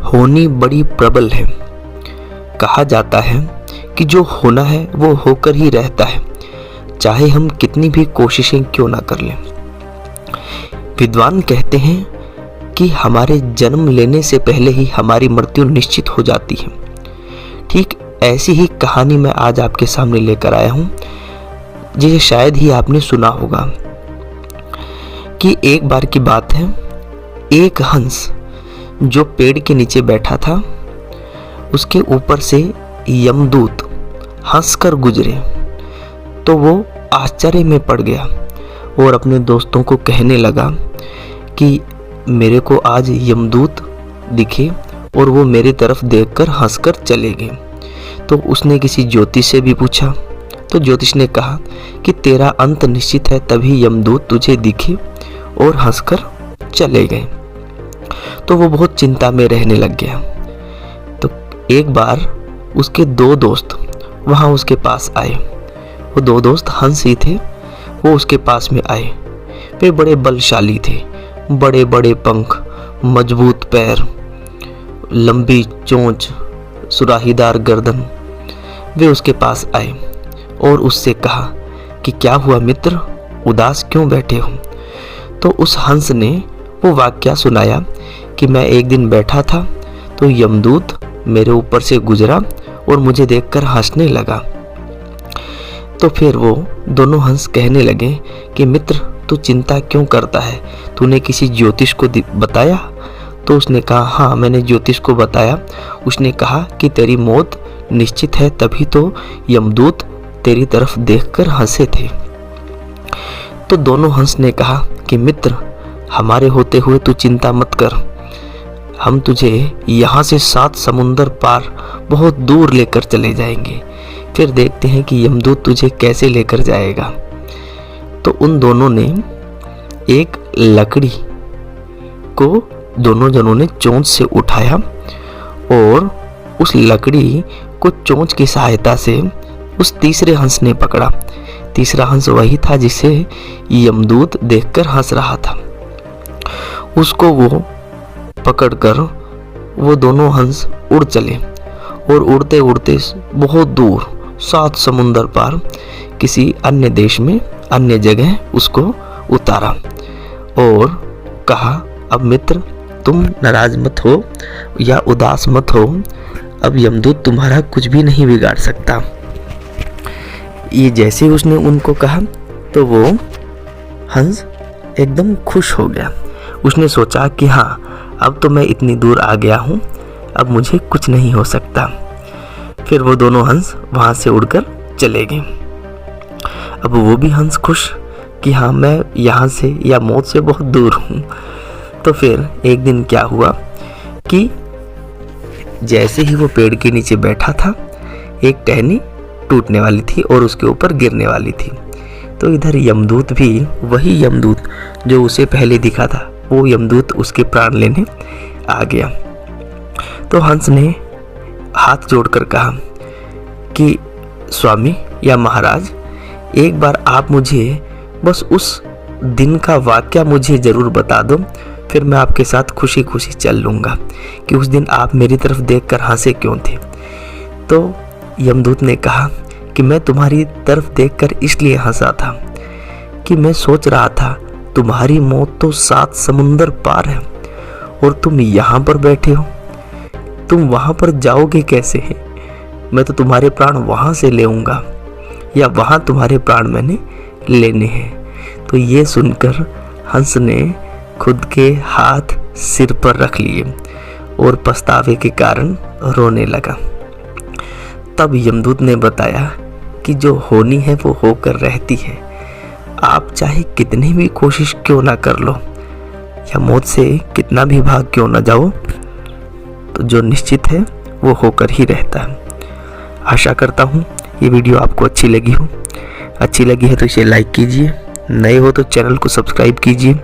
होनी बड़ी प्रबल है। कहा जाता है कि जो होना है वो होकर ही रहता है, चाहे हम कितनी भी कोशिशें क्यों ना कर लें। विद्वान कहते हैं कि हमारे जन्म लेने से पहले ही हमारी मृत्यु निश्चित हो जाती है। ठीक ऐसी ही कहानी मैं आज आपके सामने लेकर आया हूँ, जिसे शायद ही आपने सुना होगा। कि एक बार की बात है, एक हंस जो पेड़ के नीचे बैठा था, उसके ऊपर से यमदूत हंसकर गुजरे तो वो आश्चर्य में पड़ गया और अपने दोस्तों को कहने लगा कि मेरे को आज यमदूत दिखे और वो मेरी तरफ देखकर हंसकर चले गए। तो उसने किसी ज्योतिष से भी पूछा, तो ज्योतिष ने कहा कि तेरा अंत निश्चित है, तभी यमदूत तुझे दिखे और हंसकर चले गए। तो वो बहुत चिंता में रहने लग गया। तो एक बार उसके दो दोस्त वहाँ उसके पास आए। वो दो दोस्त हंस ही थे। वो उसके पास में आए। वे बड़े बलशाली थे, बड़े बड़े पंख, मजबूत पैर, लंबी चोंच, सुराहीदार गर्दन। वे उसके पास आए और उससे कहा कि क्या हुआ मित्र, उदास क्यों बैठे हो। तो उस हंस ने वो वाकया सुनाया कि मैं एक दिन बैठा था तो यमदूत मेरे ऊपर से गुजरा और मुझे देखकर हंसने लगा। तो फिर वो दोनों हंस कहने लगे कि मित्र तू चिंता क्यों करता है, तूने किसी ज्योतिष को बताया। तो उसने कहा हाँ, मैंने ज्योतिष को बताया। उसने कहा कि तेरी मौत निश्चित है, तभी तो यमदूत तेरी तरफ देखकर हंसे थे। तो दोनों हंस ने कहा कि मित्र हमारे होते हुए तू चिंता मत कर, हम तुझे यहाँ से 7 समुंदर पार बहुत दूर लेकर चले जाएंगे, फिर देखते हैं कि यमदूत तुझे कैसे लेकर जाएगा। तो उन दोनों ने एक लकड़ी को दोनों जनों ने चोंच से उठाया और उस लकड़ी को चोंच की सहायता से उस तीसरे हंस ने पकड़ा। तीसरा हंस वही था जिसे यमदूत देखकर हंस रहा था। उसको वो पकड़कर वो दोनों हंस उड़ चले और उड़ते उड़ते बहुत दूर 7 समुंदर पार किसी अन्य देश में, अन्य जगह उसको उतारा और कहा अब मित्र तुम नाराज मत हो या उदास मत हो, अब यमदूत तुम्हारा कुछ भी नहीं बिगाड़ सकता। ये जैसे उसने उनको कहा तो वो हंस एकदम खुश हो गया। उसने सोचा कि हाँ, अब तो मैं इतनी दूर आ गया हूँ, अब मुझे कुछ नहीं हो सकता। फिर वो दोनों हंस वहाँ से उड़कर चले गए। अब वो भी हंस खुश कि हाँ, मैं यहाँ से या मौत से बहुत दूर हूँ। तो फिर एक दिन क्या हुआ कि जैसे ही वो पेड़ के नीचे बैठा था, एक टहनी टूटने वाली थी और उसके ऊपर गिरने वाली थी। तो इधर यमदूत भी, वही यमदूत जो उसे पहले दिखा था, वो यमदूत उसके प्राण लेने आ गया। तो हंस ने हाथ जोड़कर कहा कि स्वामी या महाराज, एक बार आप मुझे बस उस दिन का वाकया मुझे ज़रूर बता दो, फिर मैं आपके साथ खुशी खुशी चल लूँगा कि उस दिन आप मेरी तरफ देखकर हंसे क्यों थे। तो यमदूत ने कहा कि मैं तुम्हारी तरफ देखकर इसलिए हंसा था कि मैं सोच रहा था तुम्हारी मौत तो 7 समुंदर पार है और तुम यहाँ पर बैठे हो, तुम वहाँ पर जाओगे कैसे हैं। मैं तो तुम्हारे प्राण वहाँ से लेऊंगा या वहाँ तुम्हारे प्राण मैंने लेने हैं। तो ये सुनकर हंस ने खुद के हाथ सिर पर रख लिए और पछतावे के कारण रोने लगा। तब यमदूत ने बताया कि जो होनी है वो होकर रहती है, आप चाहे कितनी भी कोशिश क्यों ना कर लो या मौत से कितना भी भाग क्यों ना जाओ, तो जो निश्चित है वो होकर ही रहता है। आशा करता हूँ ये वीडियो आपको अच्छी लगी हो। अच्छी लगी है तो इसे लाइक कीजिए, नए हो तो चैनल को सब्सक्राइब कीजिए।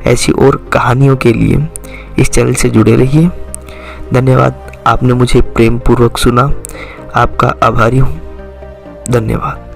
ऐसी और कहानियों के लिए इस चैनल से जुड़े रहिए। धन्यवाद, आपने मुझे प्रेम पूर्वक सुना। आपका आभारी हूँ। धन्यवाद।